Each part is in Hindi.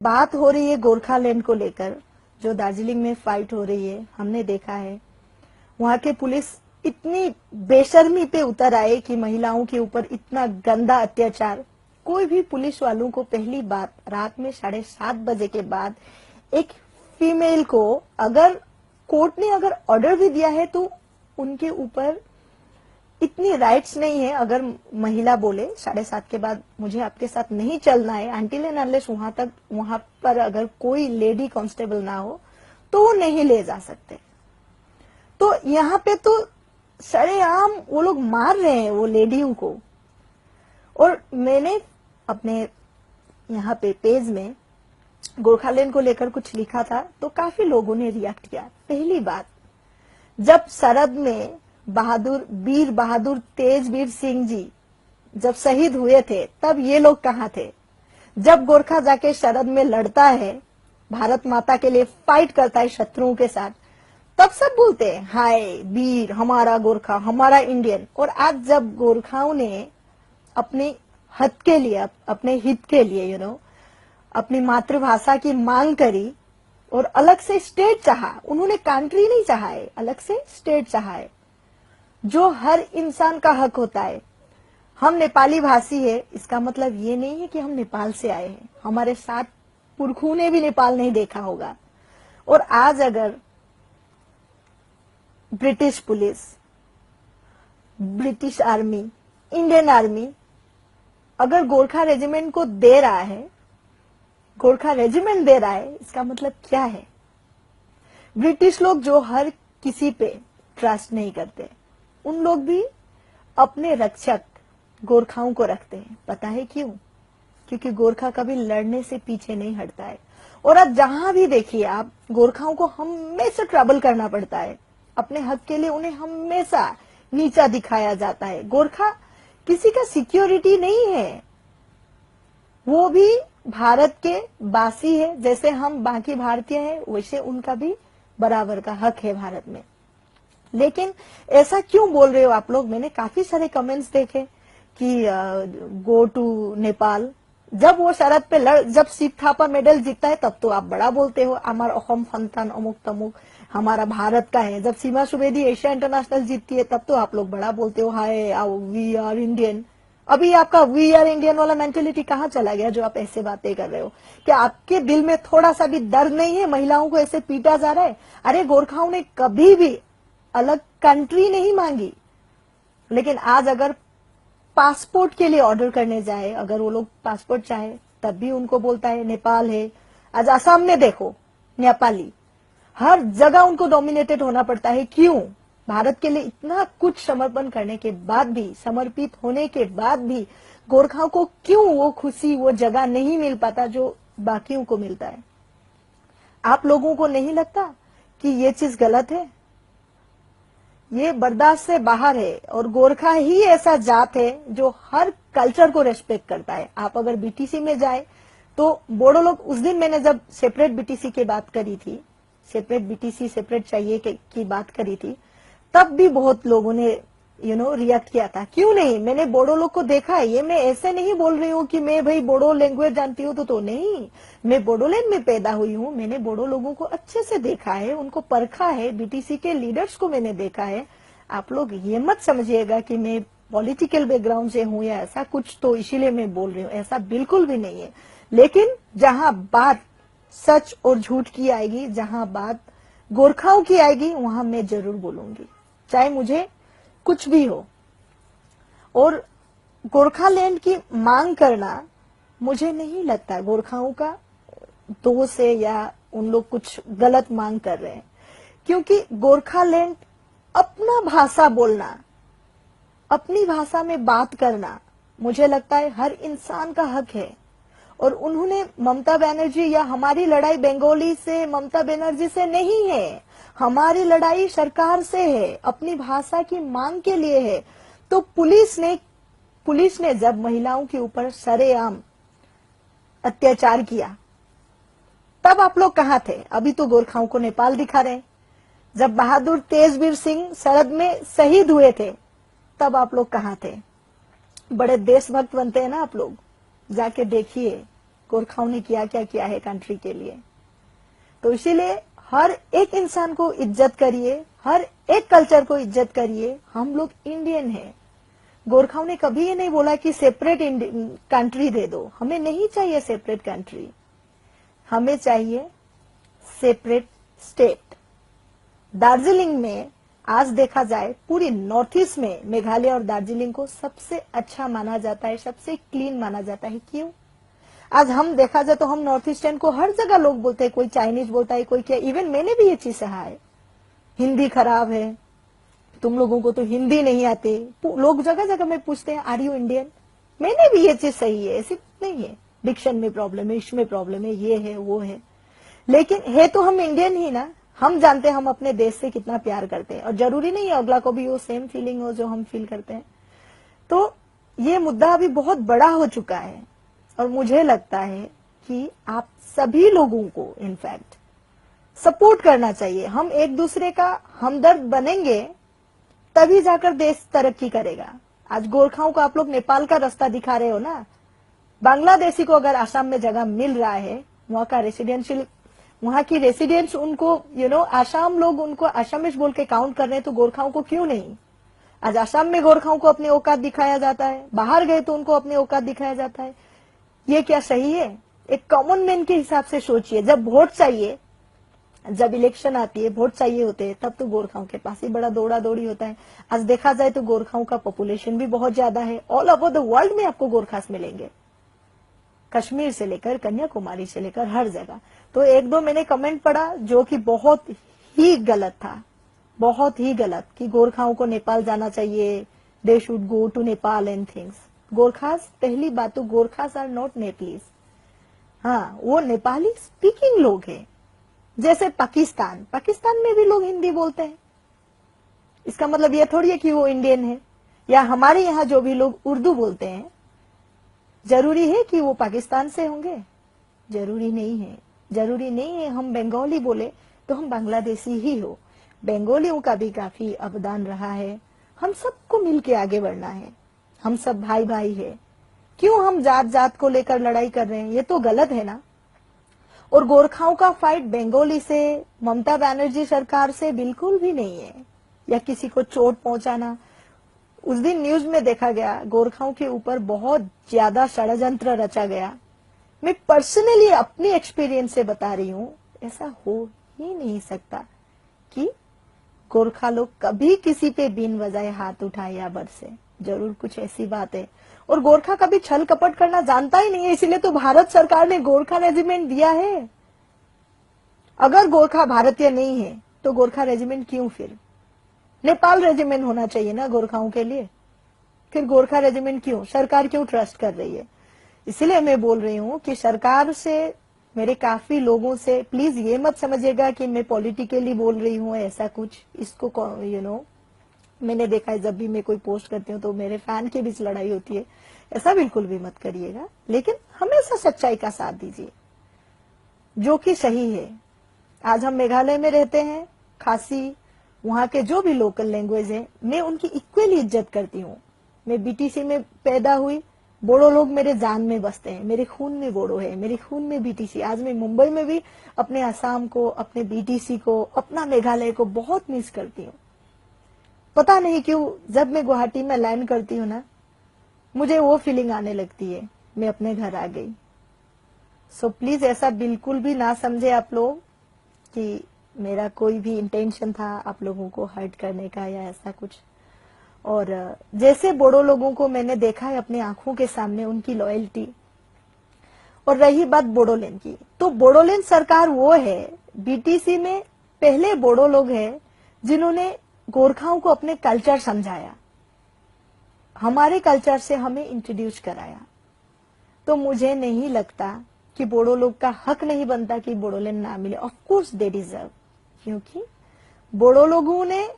बात हो रही है गोरखालैंड को लेकर, जो दार्जिलिंग में फाइट हो रही है, हमने देखा है वहां के पुलिस इतनी बेशर्मी पे उतर आए कि महिलाओं के ऊपर इतना गंदा अत्याचार। कोई भी पुलिस वालों को पहली बात रात में 7:30 बजे के बाद एक फीमेल को अगर कोर्ट ने अगर ऑर्डर भी दिया है तो उनके ऊपर इतनी राइट्स नहीं है। अगर महिला बोले 7:30 के बाद मुझे आपके साथ नहीं चलना है, अनटिल एंड अनलेस वहां पर अगर कोई लेडी कांस्टेबल ना हो तो वो नहीं ले जा सकते। तो यहाँ पे तो सरेआम वो लोग मार रहे हैं वो लेडियों को। और मैंने अपने यहाँ पे पेज में गोरखालैंड को लेकर कुछ लिखा था तो काफी लोगों ने रिएक्ट किया। पहली बात, जब सरहद में वीर बहादुर तेजवीर सिंह जी जब शहीद हुए थे तब ये लोग कहाँ थे? जब गोरखा जाके सरहद में लड़ता है, भारत माता के लिए फाइट करता है शत्रुओं के साथ, तब सब बोलते हैं हाय वीर, हमारा गोरखा, हमारा इंडियन। और आज जब गोरखाओं ने अपने हद के लिए, अपने हित के लिए अपनी मातृभाषा की मांग करी और अलग से स्टेट चाहा, उन्होंने कंट्री नहीं चाहा है, अलग से स्टेट चाहा है, जो हर इंसान का हक होता है। हम नेपाली भाषी है, इसका मतलब ये नहीं है कि हम नेपाल से आए हैं। हमारे साथ पुरखों ने भी नेपाल नहीं देखा होगा। और आज अगर British police, British army, Indian army अगर गोरखा रेजिमेंट को दे रहा है, गोरखा रेजिमेंट दे रहा है, इसका मतलब क्या है? ब्रिटिश लोग जो हर किसी पे ट्रस्ट नहीं करते, उन लोग भी अपने रक्षक गोरखाओं को रखते हैं। पता है क्यों? क्योंकि गोरखा कभी लड़ने से पीछे नहीं हटता है। और आज जहां भी देखिए आप, गोरखाओं को हमेशा ट्रबल करना पड़ता है। अपने हक के लिए उन्हें हमेशा नीचा दिखाया जाता है। गोरखा किसी का सिक्योरिटी नहीं है, वो भी भारत के वासी है। जैसे हम बाकी भारतीय हैं वैसे उनका भी बराबर का हक है भारत में। लेकिन ऐसा क्यों बोल रहे हो आप लोग? मैंने काफी सारे कमेंट्स देखे कि गो टू नेपाल। जब वो शरद पे जब शिव थापा मेडल जीतता है तब तो आप बड़ा बोलते हो, हमारा अहोम फंतान अमुक तमुक हमारा भारत का है। जब सीमा सुवेदी एशिया इंटरनेशनल जीतती है तब तो आप लोग बड़ा बोलते हो, हाय वी आर इंडियन। अभी आपका वी आर इंडियन वाला मेंटेलिटी कहाँ चला गया जो आप ऐसे बातें कर रहे हो? क्या आपके दिल में थोड़ा सा भी दर्द नहीं है? महिलाओं को ऐसे पीटा जा रहा है। अरे गोरखाओं ने कभी भी अलग कंट्री नहीं मांगी, लेकिन आज अगर पासपोर्ट के लिए ऑर्डर करने जाए, अगर वो लोग पासपोर्ट चाहे तब भी उनको बोलता है नेपाल है। आज आसाम में देखो नेपाली, हर जगह उनको डोमिनेटेड होना पड़ता है। क्यों? भारत के लिए इतना कुछ समर्पण करने के बाद भी, समर्पित होने के बाद भी गोरखाओं को क्यों वो खुशी, वो जगह नहीं मिल पाता जो बाकियों को मिलता है? आप लोगों को नहीं लगता कि ये चीज गलत है? ये बर्दाश्त से बाहर है। और गोरखा ही ऐसा जात है जो हर कल्चर को रेस्पेक्ट करता है। आप अगर बीटीसी में जाए तो बोडो लोग, उस दिन मैंने जब सेपरेट बीटीसी की बात करी थी, सेपरेट बीटीसी सेपरेट चाहिए की बात करी थी, तब भी बहुत लोगों ने रिएक्ट किया था। क्यों नहीं? मैंने बोडो लोग को देखा है। ये मैं ऐसे नहीं बोल रही हूँ कि मैं भाई बोडो लैंग्वेज जानती हूँ तो नहीं। मैं बोडोलैंड में पैदा हुई हूँ। मैंने बोडो लोगों को अच्छे से देखा है, उनको परखा है, बीटीसी के लीडर्स को मैंने देखा है। आप लोग ये मत समझिएगा कि मैं पॉलिटिकल बैकग्राउंड से हूँ या ऐसा कुछ, तो इसीलिए मैं बोल रही हूँ, ऐसा बिल्कुल भी नहीं है। लेकिन जहां बात सच और झूठ की आएगी, जहां बात गोरखाओं की आएगी, वहां मैं जरूर बोलूंगी, चाहे मुझे कुछ भी हो। और गोरखालैंड की मांग करना, मुझे नहीं लगता गोरखाओं का दोष है या उन लोग कुछ गलत मांग कर रहे हैं। क्योंकि गोरखालैंड अपना भाषा बोलना, अपनी भाषा में बात करना, मुझे लगता है हर इंसान का हक है। और उन्होंने ममता बनर्जी, या हमारी लड़ाई बंगाली से, ममता बनर्जी से नहीं है, हमारी लड़ाई सरकार से है, अपनी भाषा की मांग के लिए है। तो पुलिस ने जब महिलाओं के ऊपर सरेआम अत्याचार किया तब आप लोग कहाँ थे? अभी तो गोरखाओं को नेपाल दिखा रहे। जब बहादुर तेजवीर सिंह सरहद में शहीद हुए थे तब आप लोग कहाँ थे? बड़े देशभक्त बनते हैं ना आप लोग, जाके देखिए। गोरखाओं ने क्या क्या किया है कंट्री के लिए। तो इसीलिए हर एक इंसान को इज्जत करिए, हर एक कल्चर को इज्जत करिए। हम लोग इंडियन हैं। गोरखाओं ने कभी ये नहीं बोला कि सेपरेट कंट्री दे दो, हमें नहीं चाहिए सेपरेट कंट्री, हमें चाहिए सेपरेट स्टेट। दार्जिलिंग में आज देखा जाए पूरी नॉर्थ ईस्ट में मेघालय और दार्जिलिंग को सबसे अच्छा माना जाता है, सबसे क्लीन माना जाता है। क्यों? आज हम देखा जाए तो हम नॉर्थ ईस्टर्न को हर जगह लोग बोलते हैं, कोई चाइनीज बोलता है, कोई क्या, इवन मैंने भी ये चीज सहा है, हिंदी खराब है, तुम लोगों को तो हिंदी नहीं आती। लोग जगह जगह में पूछते हैं आर यू इंडियन। मैंने भी ये चीज सही है, ऐसी नहीं है, डिक्शन में प्रॉब्लम है, इसमें प्रॉब्लम है, ये है वो है, लेकिन है तो हम इंडियन ही ना। हम जानते हैं हम अपने देश से कितना प्यार करते हैं, और जरूरी नहीं है अगला को भी वो सेम फीलिंग हो जो हम फील करते हैं। तो ये मुद्दा अभी बहुत बड़ा हो चुका है, और मुझे लगता है कि आप सभी लोगों को इनफैक्ट सपोर्ट करना चाहिए। हम एक दूसरे का हमदर्द बनेंगे तभी जाकर देश तरक्की करेगा। आज गोरखाओं को आप लोग नेपाल का रास्ता दिखा रहे हो ना, बांग्लादेशी को अगर आसाम में जगह मिल रहा है, वहां का रेसिडेंशियल, वहां की रेसिडेंट्स उनको आसाम लोग उनको आसामीज बोल के काउंट कर रहे हैं, तो गोरखाओं को क्यों नहीं? आज आसाम में गोरखाओं को अपनी औकात दिखाया जाता है, बाहर गए तो उनको अपनी औकात दिखाया जाता है। ये क्या सही है? एक कॉमन मैन के हिसाब से सोचिए, जब वोट चाहिए, जब इलेक्शन आती है, वोट चाहिए होते हैं, तब तो गोरखाओं के पास ही बड़ा दौड़ा दौड़ी होता है। आज देखा जाए तो गोरखाओं का पॉपुलेशन भी बहुत ज्यादा है, ऑल ओवर द वर्ल्ड में आपको गोरखास मिलेंगे, कश्मीर से लेकर कन्याकुमारी से लेकर हर जगह। तो एक दो मैंने कमेंट पढ़ा जो कि बहुत ही गलत था, बहुत ही गलत, कि गोरखाओं को नेपाल जाना चाहिए, they should go to Nepal and things. Gorkhas, पहली बात तो गोरखास आर नॉट नेपालीज, हाँ वो नेपाली स्पीकिंग लोग हैं। जैसे पाकिस्तान, पाकिस्तान में भी लोग हिंदी बोलते हैं, इसका मतलब ये थोड़ी है कि वो इंडियन है। या हमारे यहाँ जो भी लोग उर्दू बोलते हैं, जरूरी है कि वो पाकिस्तान से होंगे? जरूरी नहीं है, जरूरी नहीं है। हम बंगाली बोले तो हम बांग्लादेशी ही हो। बंगालियों का भी काफी अवदान रहा है। हम सबको मिलके आगे बढ़ना है, हम सब भाई भाई है। क्यों हम जात जात को लेकर लड़ाई कर रहे हैं? ये तो गलत है ना। और गोरखाओं का फाइट बंगाली से, ममता बनर्जी सरकार से बिल्कुल भी नहीं है, या किसी को चोट पहुंचाना। उस दिन न्यूज में देखा गया गोरखाओं के ऊपर बहुत ज्यादा षड्यंत्र रचा गया। मैं पर्सनली अपनी एक्सपीरियंस से बता रही हूँ, ऐसा हो ही नहीं सकता कि गोरखा लोग कभी किसी पे बिन वजह हाथ उठाए या बरसे। जरूर कुछ ऐसी बात है। और गोरखा कभी छल कपट करना जानता ही नहीं है, इसीलिए तो भारत सरकार ने गोरखा रेजिमेंट दिया है। अगर गोरखा भारतीय नहीं है तो गोरखा रेजिमेंट क्यों? फिर नेपाल रेजिमेंट होना चाहिए ना गोरखाओं के लिए। फिर गोरखा रेजिमेंट क्यों? सरकार क्यों ट्रस्ट कर रही है? इसलिए मैं बोल रही हूँ कि सरकार से, मेरे काफी लोगों से, प्लीज ये मत समझिएगा कि मैं पॉलिटिकली बोल रही हूँ ऐसा कुछ। इसको मैंने देखा है जब भी मैं कोई पोस्ट करती हूँ तो मेरे फैन के बीच लड़ाई होती है, ऐसा बिल्कुल भी मत करिएगा। लेकिन हमेशा सच्चाई का साथ दीजिए, जो कि सही है। आज हम मेघालय में रहते हैं, खासी, वहां के जो भी लोकल लैंग्वेज है, मैं उनकी इक्वली इज्जत करती हूँ। मैं बीटीसी में पैदा हुई, बोडो लोग मेरे जान में बसते हैं, मेरे खून में बोडो है, मेरे खून में बीटीसी। आज मैं मुंबई में भी अपने असम को, अपने बीटीसी को, अपना मेघालय को बहुत मिस करती हूँ। पता नहीं क्यों, जब मैं गुवाहाटी में लैंड करती हूँ ना, मुझे वो फीलिंग आने लगती है मैं अपने घर आ गई। सो प्लीज ऐसा बिल्कुल भी ना समझे आप लोग कि मेरा कोई भी इंटेंशन था आप लोगों को हर्ट करने का या ऐसा कुछ। और जैसे बोडो लोगों को मैंने देखा है अपने आंखों के सामने, उनकी लॉयल्टी। और रही बात बोडोलैंड की, तो बोडोलैंड सरकार वो है, बीटीसी में पहले बोडो लोग हैं जिन्होंने गोरखाओं को अपने कल्चर समझाया, हमारे कल्चर से हमें इंट्रोड्यूस कराया। तो मुझे नहीं लगता कि बोडो लोग का हक नहीं बनता कि बोडोलैंड ना मिले। ऑफ कोर्स दे डिजर्व, क्योंकि बोडो लोगों ने,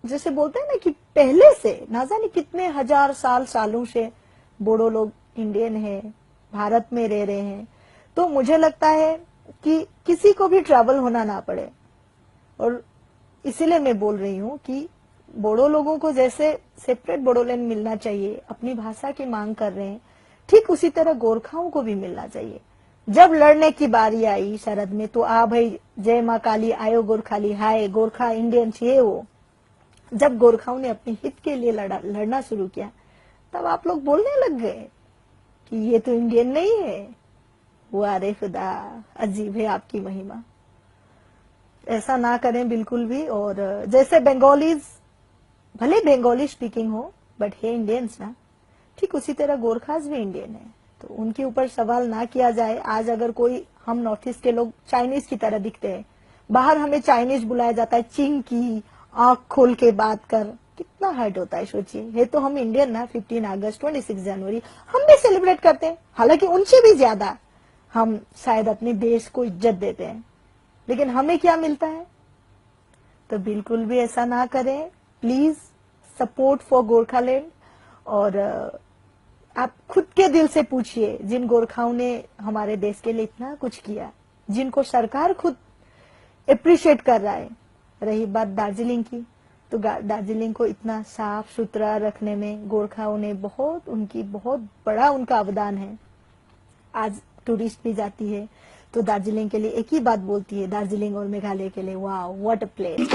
जैसे बोलते हैं ना कि पहले से ना जाने कितने हजार सालों से बोडो लोग इंडियन है, भारत में रह रहे हैं। तो मुझे लगता है कि किसी को भी ट्रैवल होना ना पड़े। और इसीलिए मैं बोल रही हूँ कि बोडो लोगों को जैसे सेपरेट बोडोलैंड मिलना चाहिए, अपनी भाषा की मांग कर रहे हैं, ठीक उसी तरह गोरखाओं को भी मिलना चाहिए। जब लड़ने की बारी आई शरद में तो आ भाई जय माँ काली आयो गोरखाली हाय गोरखा इंडियन ये वो। जब गोरखाओं ने अपने हित के लिए लड़ना शुरू किया तब आप लोग बोलने लग गए कि ये तो इंडियन नहीं है। वारे खुदा, अजीब है आपकी महिमा। ऐसा ना करें बिल्कुल भी। और जैसे बंगालीज, भले बंगाली स्पीकिंग हो बट है इंडियंस ना, ठीक उसी तरह गोरखास भी इंडियन है, तो उनके ऊपर सवाल ना किया जाए। आज अगर कोई, हम नॉर्थ ईस्ट के लोग चाइनीज की तरह दिखते हैं, बाहर हमें चाइनीज बुलाया जाता है, चिंग की आंख खोल के बात कर, कितना हर्ट होता है सोचिए। ये तो हम इंडियन ना, 15 अगस्त 26 जनवरी हम भी सेलिब्रेट करते हैं, हालांकि उनसे भी ज्यादा हम शायद अपने देश को इज्जत देते हैं, लेकिन हमें क्या मिलता है। तो बिल्कुल भी ऐसा ना करें प्लीज। Support for Gorkhaland. और आप खुद के दिल से पूछिए, जिन गोरखाओं ने हमारे देश के लिए इतना कुछ किया, जिनको सरकार खुद अप्रिशिएट कर रहा है। रही बात दार्जिलिंग की, तो दार्जिलिंग को इतना साफ सुथरा रखने में गोरखाओं ने बहुत बड़ा उनका अवदान है। आज टूरिस्ट भी जाती है तो दार्जिलिंग के लिए एक ही बात बोलती है, दार्जिलिंग और मेघालय के लिए, वाह व्हाट अ प्लेस।